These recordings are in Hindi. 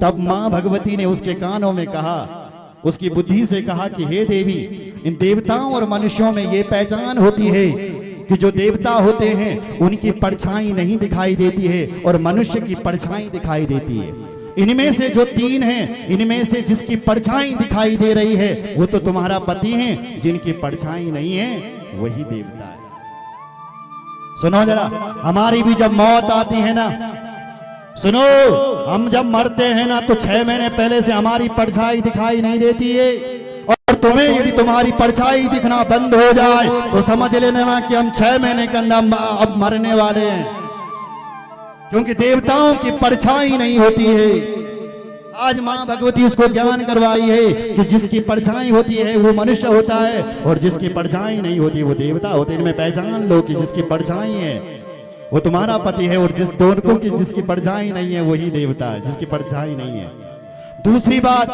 तब मां भगवती ने उसके कानों में कहा, उसकी बुद्धि से कहा कि हे देवी, इन देवताओं और मनुष्यों में ये पहचान होती है कि जो देवता होते हैं उनकी परछाई नहीं दिखाई देती है और मनुष्य की परछाई दिखाई देती है। इनमें से जो तीन हैं, इनमें से जिसकी परछाई दिखाई दे रही है वो तो तुम्हारा पति है, जिनकी परछाई नहीं है वही देवता है। सुनो जरा, हमारी भी जब मौत आती है ना, सुनो, हम जब मरते हैं ना तो 6 महीने पहले से हमारी परछाई दिखाई नहीं देती है। और तुम्हें यदि तुम्हारी परछाई दिखना बंद हो जाए तो समझ लेना कि हम 6 महीने के अंदर अब मरने वाले हैं, क्योंकि देवताओं की परछाई नहीं होती है। आज मां भगवती उसको ज्ञान करवाई है कि जिसकी परछाई होती है वो मनुष्य होता है और जिसकी परछाई नहीं होती वो देवता होते हैं। इनमें पहचान लो कि जिसकी परछाई है वो तुम्हारा पति है और जिस दोनों की जिसकी परछाई नहीं है वही देवता है, जिसकी परछाई नहीं है। दूसरी बात,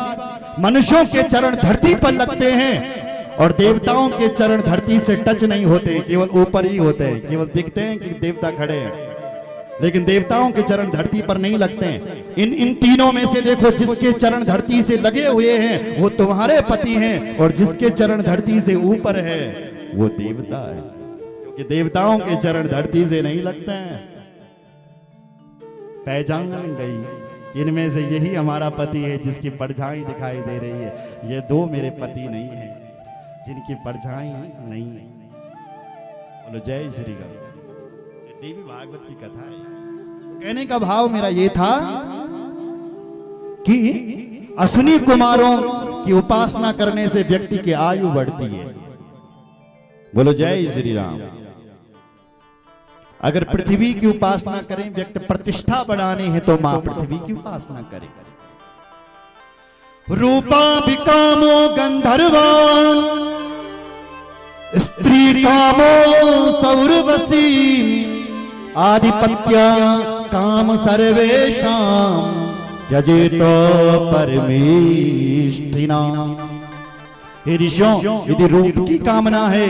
मनुष्यों के चरण धरती पर लगते हैं और देवताओं के चरण धरती से टच नहीं होते, केवल ऊपर ही होते हैं। केवल दिखते हैं कि देवता खड़े हैं, लेकिन देवताओं के चरण धरती पर नहीं लगते हैं। इन तीनों में से देखो, जिसके चरण धरती से लगे हुए हैं वो तुम्हारे पति हैं और जिसके चरण धरती से ऊपर है वो देवता है, क्योंकि देवताओं के चरण धरती से नहीं लगते हैं। पहचान गई, इनमें से यही हमारा पति है जिसकी परछाई दिखाई दे रही है। ये 2 मेरे पति नहीं है जिनकी परछाई नहीं है। बोलो जय श्री राम। देवी भागवत की कथा है। कहने का भाव मेरा ये था कि अश्विनी कुमारों की उपासना करने से व्यक्ति की आयु बढ़ती है। बोलो जय श्री राम। अगर पृथ्वी की उपासना करें, व्यक्ति प्रतिष्ठा बढ़ानी है तो मां पृथ्वी की उपासना करे। रूपा विकामो गंधर्वान स्त्री कामो सौरवसी आधिपत्य काम सर्वेशाम त्यजेत परमेष्ठिना। हे ऋषियों, यदि रूप की कामना है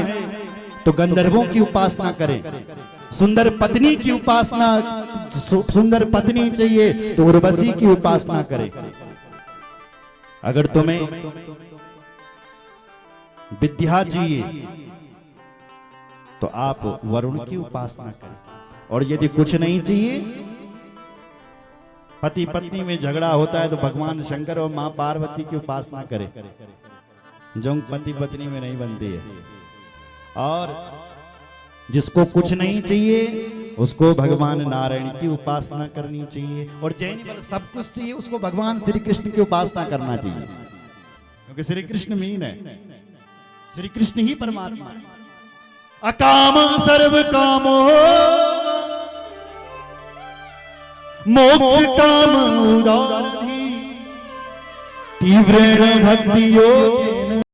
तो गंधर्वों की उपासना करें। सुंदर पत्नी की उपासना, सुंदर पत्नी चाहिए तो उर्वशी की उपासना करें। अगर तुम्हें विद्या चाहिए तो आप वरुण की उपासना करें। और यदि कुछ नहीं चाहिए, पति पत्नी में झगड़ा होता है तो भगवान शंकर और मां पार्वती की उपासना करें, जो पति पत्नी में नहीं बनती है। और जिसको कुछ नहीं चाहिए उसको भगवान नारायण की उपासना करनी चाहिए। और जैन वाला सब कुछ चाहिए उसको भगवान श्री कृष्ण की उपासना करना चाहिए, क्योंकि श्री कृष्ण मीन है, श्री कृष्ण ही परमात्मा है। अकाम सर्व कामो मोक्ष काम उदारधि तीव्रेण भक्ति योग